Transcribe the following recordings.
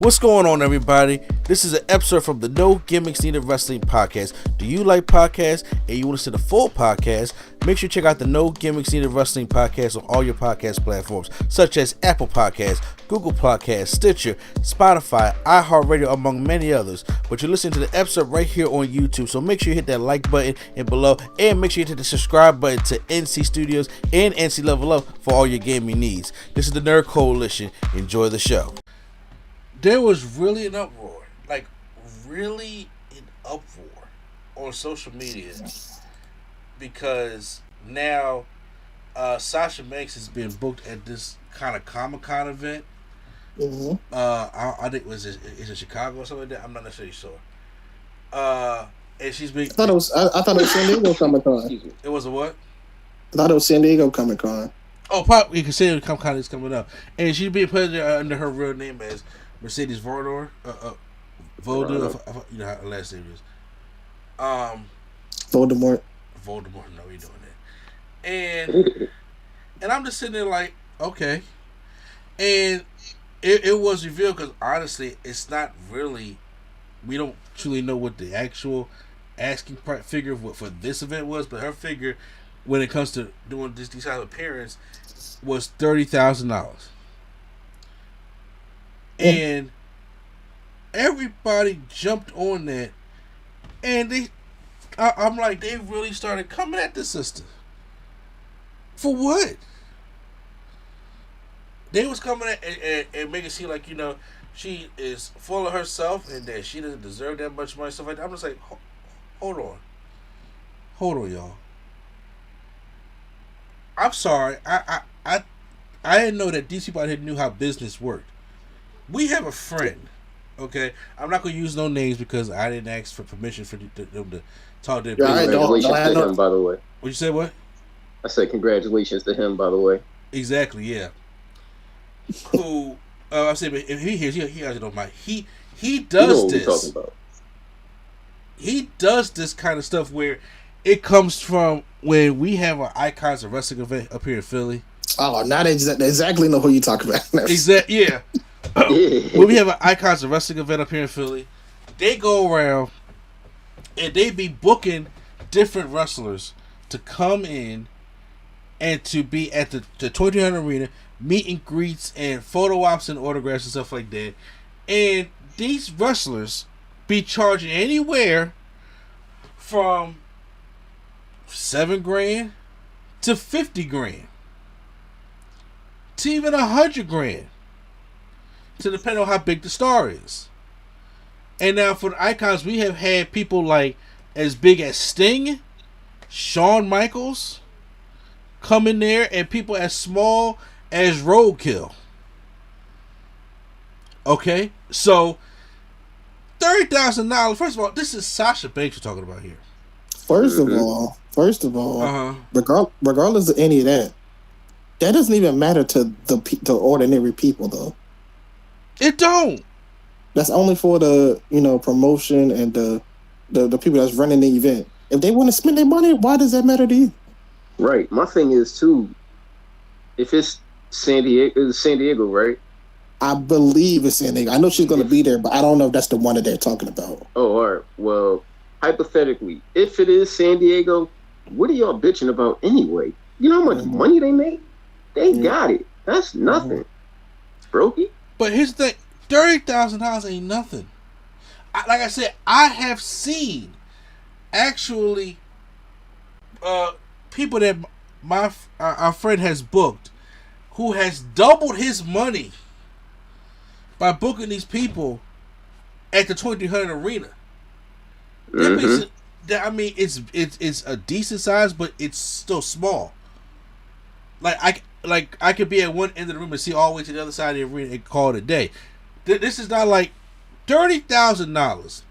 What's going on, everybody? This is an episode from the No Gimmicks Needed Wrestling podcast. Do you like podcasts and you want to see the full podcast? Make sure you check out the No Gimmicks Needed Wrestling podcast on all your podcast platforms, such as Apple Podcasts, Google Podcasts, Stitcher, Spotify, iHeartRadio, among many others. But you're listening to the episode right here on YouTube, so make sure you hit that like button and below, and make sure you hit the subscribe button to NC Studios and NC Level Up for all your gaming needs. This is the Nerd Coalition. Enjoy the show. There was really an uproar, on social media because now Sasha Banks has been booked at this kind of Comic-Con event. Mm-hmm. I think is it Chicago or something like that? I'm not necessarily sure. And she's been. I thought it was San Diego Comic-Con. It was a what? I thought it was San Diego Comic-Con. Oh, probably you can say Comic-Con is coming up, and she's being put there under her real name as Mercedes Voldor, Voldor, you know how her last name is. Voldemort. No, we doing that. And I'm just sitting there like, okay. And it was revealed because honestly, it's not really. We don't truly know what the actual asking figure for this event was, but her figure, when it comes to doing these type of appearance, was $30,000. And everybody jumped on that, and I'm like, they really started coming at the sister. For what? They was coming at and making it seem like, she is full of herself and that she doesn't deserve that much money, stuff like that. I'm just like, hold on, y'all. I'm sorry, I didn't know that these people out here knew how business worked. We have a friend, okay? I'm not going to use no names because I didn't ask for permission for them to talk to them. Congratulations to him, by the way. What'd you say, what? I said congratulations to him, by the way. Exactly, yeah. Who, I said, but if he hears, he actually don't mind. He does this. What talking about. He does this kind of stuff where it comes from when we have an Icons of Wrestling event up here in Philly. Oh, not exactly know who you talking about. Exactly, yeah. When we have an Icons of Wrestling event up here in Philly, they go around and they be booking different wrestlers to come in and to be at the 2000 Arena, meet and greets and photo ops and autographs and stuff like that. And these wrestlers be charging anywhere from $7,000 to $50,000 to even $100,000. To depend on how big the star is. And now for the Icons, we have had people like as big as Sting, Shawn Michaels come in there, and people as small as Roadkill. Okay, so $30,000. First of all, this is Sasha Banks we're talking about here. First of all, regardless of any of that doesn't even matter to the ordinary people, though. It don't. That's only for the promotion and the people that's running the event. If they want to spend their money, why does that matter to you? Right. My thing is too, if it's San Diego, right? I believe it's San Diego. I know she's going to be there, but I don't know if that's the one that they're talking about. Oh, all right. Well, hypothetically, if it is San Diego, what are y'all bitching about anyway? You know how much money they make? They got it. That's nothing. Brokey. But here's the thing, $30,000 ain't nothing. Like I said, I have seen actually people that our friend has booked who has doubled his money by booking these people at the 2000 Arena. I mean, it's a decent size, but it's still small. I could be at one end of the room and see all the way to the other side of the arena and call it a day. This is not like $30,000.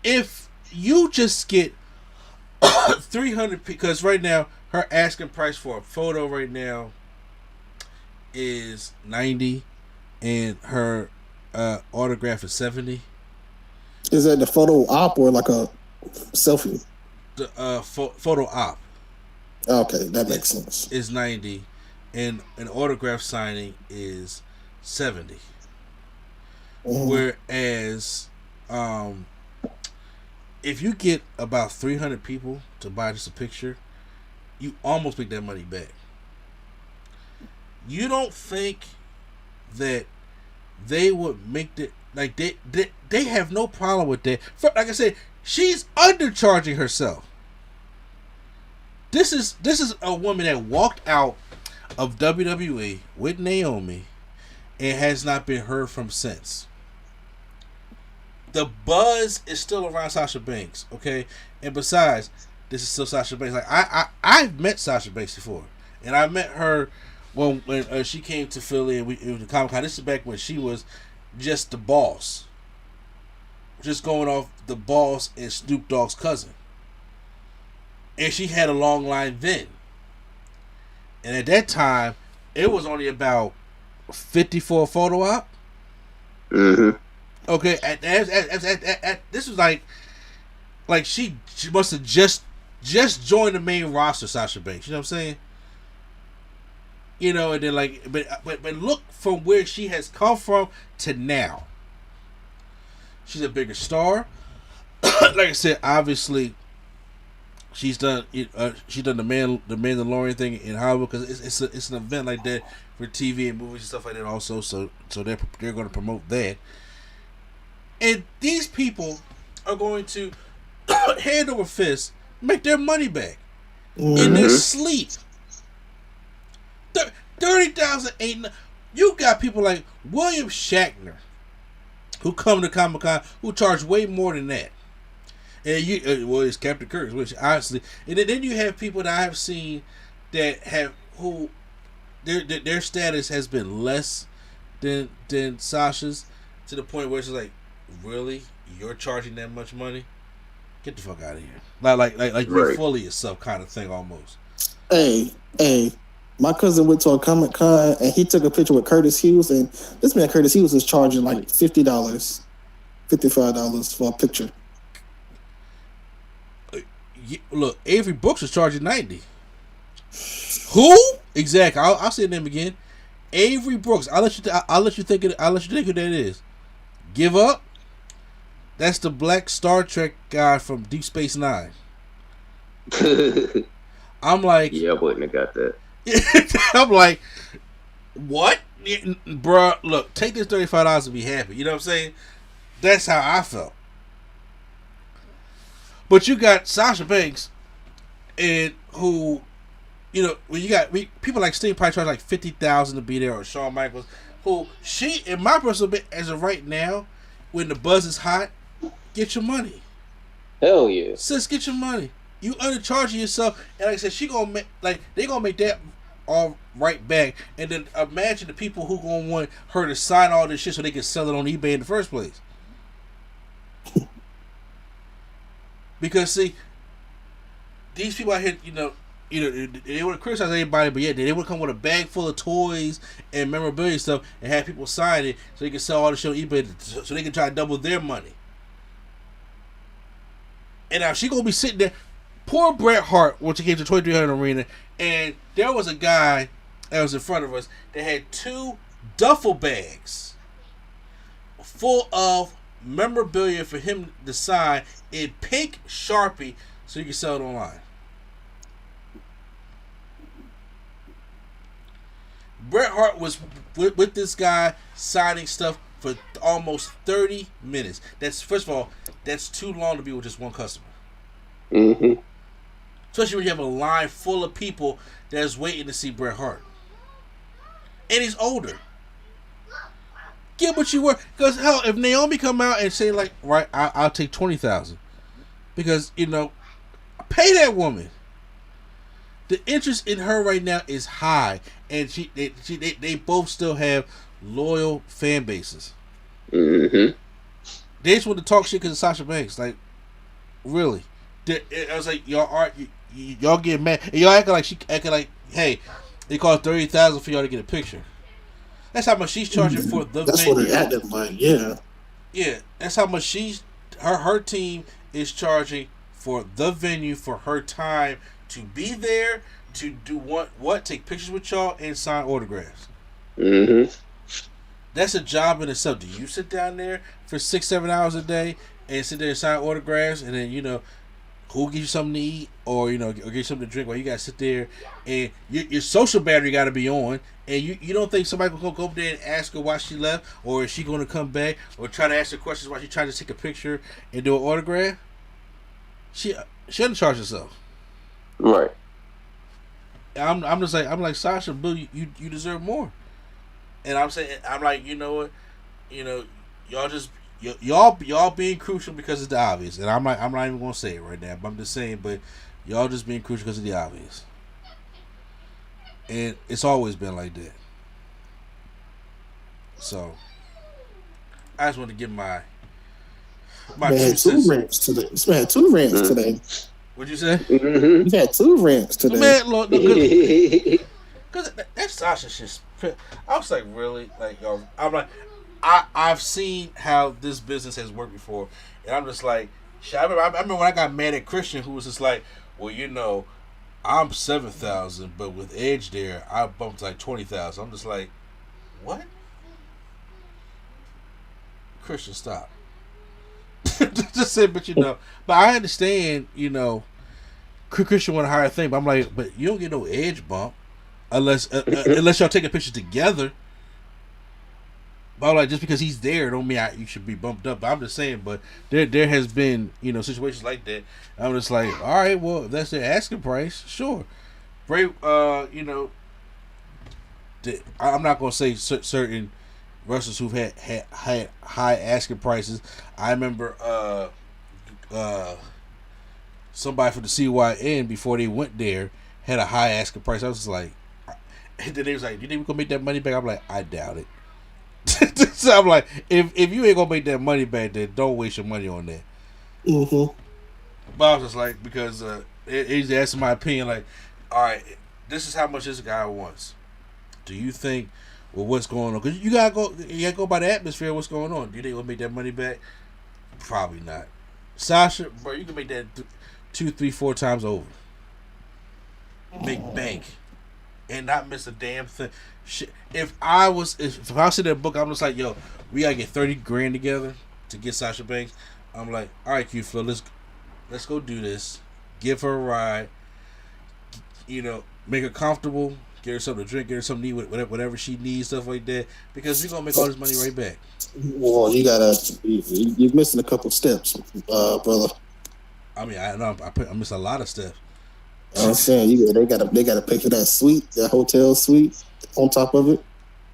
If you just get 300, because right now her asking price for a photo right now is $90, and her autograph is $70. Is that the photo op or like a selfie? The photo op. Okay, that makes sense. Is $90, and an autograph signing is $70. Whereas, if you get about 300 people to buy just a picture, you almost make that money back. You don't think that they would make the like they have no problem with that. Like I said, she's undercharging herself. This is a woman that walked out of WWE with Naomi and has not been heard from since. The buzz is still around Sasha Banks, okay? And besides, this is still Sasha Banks. Like I've met Sasha Banks before, and I met her when she came to Philly and it was the Comic-Con. This is back when she was just the boss, just going off the boss and Snoop Dogg's cousin, and she had a long line then. And at that time, it was only about 54 photo op. Mm-hmm. Okay, this was like she must have just joined the main roster, Sasha Banks. You know what I'm saying? You know, and then but look from where she has come from to now. She's a bigger star. Like I said, obviously, she's done the Mandalorian thing in Hollywood because it's an event like that for TV and movies and stuff like that. Also, so they're going to promote that. And these people are going to hand over fist make their money back in their sleep. 30,000 ain't. You got people like William Shatner who come to Comic-Con who charge way more than that. And it's Captain Kirk, which honestly, and then you have people that I have seen that have who their status has been less than Sasha's, to the point where it's like, really, you're charging that much money? Get the fuck out of here! Like you're fully yourself, kind of thing almost. Hey, my cousin went to a Comic-Con and he took a picture with Curtis Hughes, and this man Curtis Hughes was charging like $50, $55 for a picture. Look, Avery Brooks was charging $90. Who? Exactly. I'll say the name again. Avery Brooks. I'll let you think who that is. Give up. That's the black Star Trek guy from Deep Space Nine. I'm like, yeah, I wouldn't have got that. I'm like, what, bruh? Look, take this $35 and be happy. You know what I'm saying? That's how I felt. But you got Sasha Banks, and who, you know, when you got people like Sting probably charge like $50,000 to be there, or Shawn Michaels, who she, in my personal opinion, as of right now, when the buzz is hot, get your money. Hell yeah, sis, get your money. You undercharging yourself, and like I said, she gonna they gonna make that all right back, and then imagine the people who gonna want her to sign all this shit so they can sell it on eBay in the first place. Because see, these people out here, you know, they want to criticize everybody, but yeah, they would come with a bag full of toys and memorabilia stuff and have people sign it so they can sell all the shit on eBay, so they can try to double their money. And now she gonna be sitting there. Poor Bret Hart, when she came to 2300 Arena, and there was a guy that was in front of us that had 2 duffel bags full of memorabilia for him to sign in pink Sharpie so you can sell it online. Bret Hart was with this guy signing stuff for almost 30 minutes. That's, first of all, that's too long to be with just one customer. Mm-hmm. Especially when you have a line full of people that's waiting to see Bret Hart. And he's older. Get what you worth. Because, hell, if Naomi come out and say, like, right, I'll take $20,000. Because, you know, pay that woman. The interest in her right now is high. And they both still have loyal fan bases. Mm-hmm. They just want to talk shit because of Sasha Banks. Like, really. I was like, y'all get mad. And y'all acting like, hey, they cost $30,000 for y'all to get a picture. That's how much she's charging for the That's venue. what they acting like, yeah. Yeah, that's how much her team is charging for the venue, for her time to be there, to do what? Take pictures with y'all and sign autographs. Mm-hmm. that's a job in itself. Do you sit down there for 6-7 hours a day and sit there and sign autographs, and then who gives you something to eat, or or give you something to drink, while you gotta sit there and your social battery gotta be on, and you don't think somebody gonna go up there and ask her why she left, or is she gonna come back, or try to ask her questions while she trying to take a picture and do an autograph? She doesn't charge herself. Right. I'm like Sasha, Bill, you deserve more. And I'm like, you know what, y'all just y'all being crucial because it's the obvious, and I'm not even gonna say it right now, but I'm just saying, but y'all just being crucial because of the obvious, and it's always been like that. So I just want to give my man, two rants today. This man had 2 rants today. What'd you say? You had 2 rants today. Man, look, because that Sasha shit. I was like, really, like, yo, I'm like, I've seen how this business has worked before, and I'm just like, shit, I remember when I got mad at Christian, who was just like, well, I'm 7,000, but with Edge there, I bumped like 20,000. I'm just like, what? Christian, stop. Just say, but but I understand, Christian want a higher thing, but I'm like, but you don't get no Edge bump unless y'all take a picture together. But I'm like, just because he's there don't mean you should be bumped up. But I'm just saying, but there has been situations like that. I'm just like, all right, well, if that's their asking price, sure. Bray, I'm not gonna say certain wrestlers who've had high asking prices. I remember somebody from the CYN before they went there had a high asking price. I was just like, and then they was like, you think we gonna make that money back? I'm like, I doubt it. So I'm like, if you ain't gonna make that money back, then don't waste your money on that. Mm-hmm. But I was just like, because he's asking my opinion, like, all right, this is how much this guy wants. Do you think, well, what's going on? Because you gotta go by the atmosphere. What's going on? Do you think we'll make that money back? Probably not. Sasha, bro, you can make that 2, 3, 4 times over. Make bank and not miss a damn thing. Shit. If I was in that book, I'm just like, yo, we gotta get 30 grand together to get Sasha Banks. I'm like, all right, Q Flow, let's go do this. Give her a ride. Make her comfortable. Get her something to drink. Get her something to eat, whatever she needs, stuff like that. Because we're gonna make all this money right back. Well, you're missing a couple steps, brother. I mean, I know I miss a lot of stuff. I'm saying they gotta pay for that suite, that hotel suite on top of it.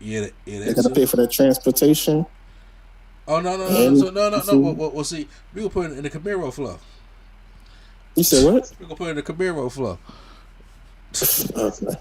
Yeah, they gotta pay for that transportation. Oh no! Well, see, we gonna put it in the Camaro flow. You said what? We gonna put it in the Camaro flow. Okay.